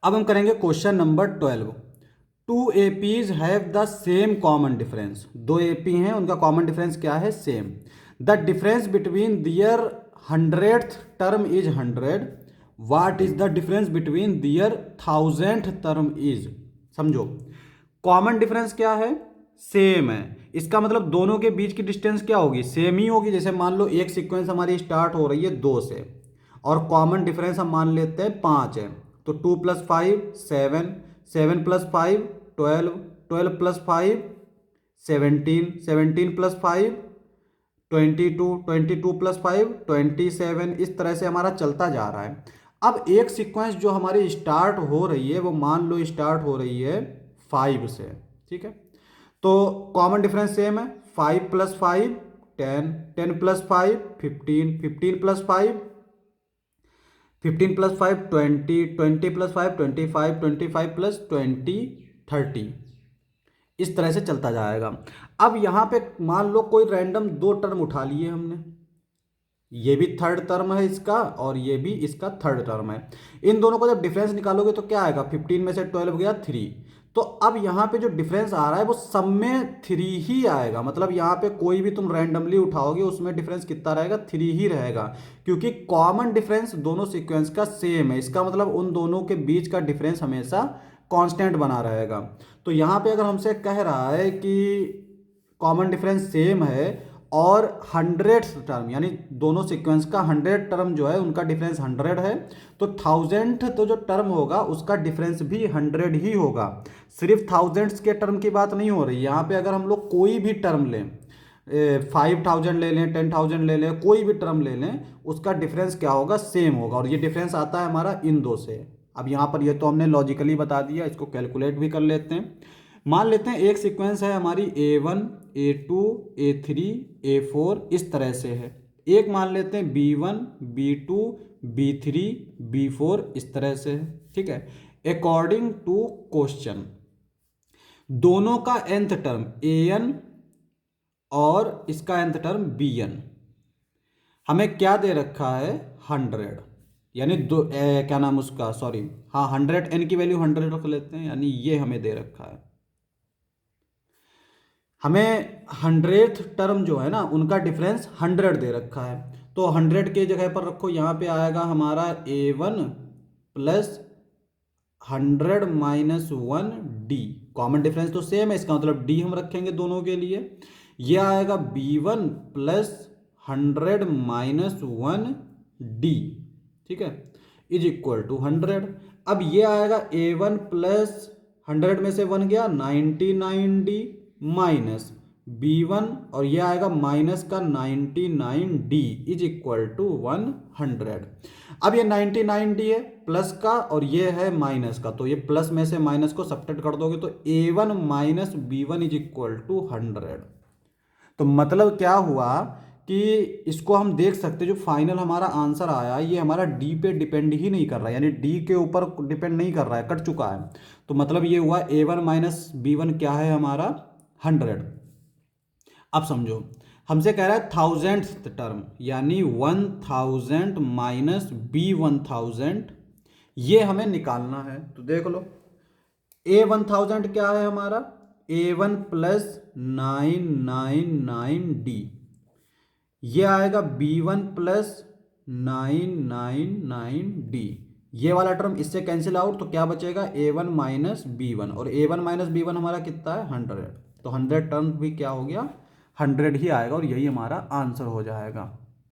अब हम करेंगे question number 12। Two APs have the same common difference. दो एपी हैं, उनका कॉमन डिफरेंस क्या है? Same. The difference between their 100th term is 100। What is the difference between their 1000th term is. समझो, common difference क्या है? Same है। इसका मतलब दोनों के बीच की डिस्टेंस क्या होगी? सेम ही होगी। जैसे मान लो एक सीक्वेंस हमारी स्टार्ट हो रही है 2 से और कॉमन डिफरेंस हम मान लेते हैं 5 है, तो 2 + 5 7, 7 + 5 12, 12 + 5 17, 17 + 5 22, 22 + 5 27। इस तरह से हमारा चलता जा रहा है। अब एक सीक्वेंस जो हमारी स्टार्ट हो रही है वो मान लो स्टार्ट हो रही है 5 से, ठीक है। तो कॉमन डिफरेंस सेम है। 5 + 5 10, 10 + 5 15, 15 + 5 15 + 5 20, 20 + 5 25, 25 + 20 30। इस तरह से चलता जाएगा। अब यहां पे मान लो कोई रैंडम दो टर्म उठा लिए हमने, ये भी थर्ड टर्म है इसका और ये भी इसका थर्ड टर्म है। इन दोनों को जब डिफरेंस निकालोगे तो क्या आएगा? 15 में से 12 गया 3। तो अब यहाँ पे जो डिफरेंस आ रहा है वो सब में 3 ही आएगा। मतलब यहाँ पे कोई भी तुम रैंडमली उठाओगे उसमें डिफरेंस कितना रहेगा? 3 ही रहेगा, क्योंकि कॉमन डिफरेंस दोनों सीक्वेंस का सेम है। इसका मतलब उन दोनों के बीच का डिफरेंस हमेशा कांस्टेंट बना रहेगा। तो यहाँ पे अगर हमसे कह रहा है कि कॉमन डिफरेंस सेम है और 100th टर्म यानी दोनों सीक्वेंस का 100 टर्म जो है उनका डिफरेंस 100 है, तो 1000th तो जो टर्म होगा उसका डिफरेंस भी 100 ही होगा। सिर्फ थाउजेंड्स के टर्म की बात नहीं हो रही यहाँ पे। अगर हम लोग कोई भी टर्म लें, 5000 ले लें, 10,000 ले लें, कोई भी टर्म ले लें, उसका डिफरेंस क्या होगा? सेम होगा। और ये डिफरेंस आता है हमारा इन दो से। अब यहाँ पर ये तो हमने लॉजिकली बता दिया, इसको कैलकुलेट भी कर लेते हैं। मान लेते हैं एक सीक्वेंस है हमारी A1, A2, A3, A4 इस तरह से है। एक मान लेते हैं B1, B2, B3, B4 इस तरह से है, ठीक है। अकॉर्डिंग टू क्वेश्चन, दोनों का nth टर्म an और इसका nth टर्म bn हमें क्या दे रखा है? 100। यानी क्या नाम उसका, सॉरी, हाँ 100, n की वैल्यू 100 रख लेते हैं, यानी ये हमें दे रखा है। हमें 100th टर्म जो है ना उनका डिफरेंस 100 दे रखा है। तो 100 के जगह पर रखो, यहाँ पे आएगा हमारा A1 + 100 - 1 d। कॉमन डिफरेंस तो सेम है, इसका मतलब d हम रखेंगे दोनों के लिए। ये आएगा B1 + 100 - 1 d, ठीक है, इज इक्वल टू 100। अब ये आएगा A1 + 100 में से 1 गया 99d माइनस B1 और ये आएगा माइनस का 99d इज इक्वल टू 100। अब ये 99d है प्लस का और ये है माइनस का, तो ये प्लस में से माइनस को सब्ट्रैक्ट कर दोगे तो A1 - B1 is equal to 100। तो मतलब क्या हुआ कि इसको हम देख सकते जो फाइनल हमारा आंसर आया ये हमारा डी पे डिपेंड ही नहीं कर रहा है, यानी डी के ऊपर डिपेंड नहीं कर रहा है, कट चुका है। तो मतलब ये हुआ A1 - B1 क्या है हमारा? 100। अब समझो, हमसे कह रहा है 1000th टर्म यानी 1000 माइनस B1000, ये हमें निकालना है। तो देख लो, A1000 क्या है हमारा? A1 + 999d। ये आएगा B1 + 999d। ये वाला टर्म इससे कैंसिल आउट, तो क्या बचेगा? A1 - B1 और A1 - B1 हमारा कितना है? 100। तो 100 टर्म भी क्या हो गया? 100 ही आएगा और यही हमारा आंसर हो जाएगा।